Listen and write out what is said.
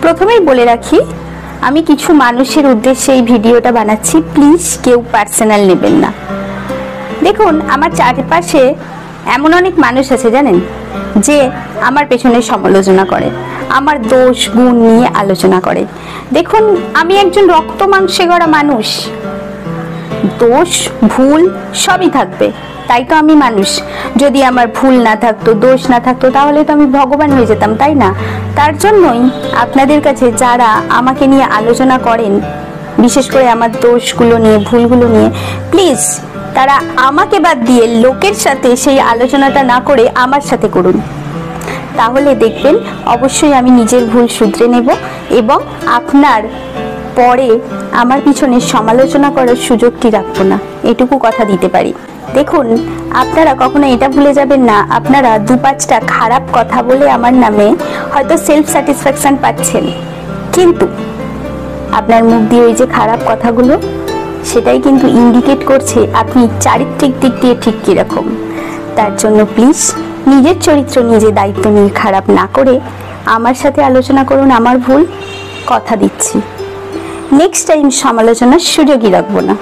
প্রথমেই বলে রাখি, আমি কিছু মানুষের উদ্দেশ্যে এই ভিডিওটা বানাচ্ছি, প্লিজ কেউ পার্সোনাল নেবেন না। দেখুন, আমার চারপাশে এমন অনেক মানুষ আছে জানেন, যে আমার পেছনে সমালোচনা করে, আমার দোষ গুণ নিয়ে আলোচনা করে। দেখুন, আমি একজন রক্ত মাংসে গড়া মানুষ, দোষ ভুল সবই থাকবে, তাই তো আমি মানুষ। যদি আমার ভুল না থাকতো, দোষ না থাকতো, তাহলে তো আমি ভগবান হয়ে যেতাম, তাই না? তার জন্যই আপনাদের কাছে যারা আমাকে নিয়ে আলোচনা করেন, বিশেষ করে আমার দোষগুলো নিয়ে, ভুলগুলো নিয়ে, প্লিজ তারা আমাকে বাদ দিয়ে লোকের সাথে সেই আলোচনাটা না করে আমার সাথে করুন। তাহলে দেখবেন অবশ্যই আমি নিজের ভুল শুধরে নেব এবং আপনার পরে আমার পিছনে সমালোচনা করার সুযোগটি রাখবো না, এটুকু কথা দিতে পারি। দেখুন, আপনারা কখনো এটা ভুলে যাবেন না, আপনারা 2-5টা খারাপ কথা বলে আমার নামে হয়তো সেলফ স্যাটিসফ্যাকশন পাচ্ছেন, কিন্তু আপনার মুখ দিয়ে ওই যে খারাপ কথাগুলো, সেটাই কিন্তু ইন্ডিকেট করছে আপনি চারিত্রিক দিক দিয়ে ঠিক কিরকম। তার জন্য প্লিজ নিজের চরিত্র নিজে দায়িত্ব নিয়ে খারাপ না করে আমার সাথে আলোচনা করুন। আমার ভুল, কথা দিচ্ছি নেক্সট টাইম সমালোচনার সুযোগই রাখবো না।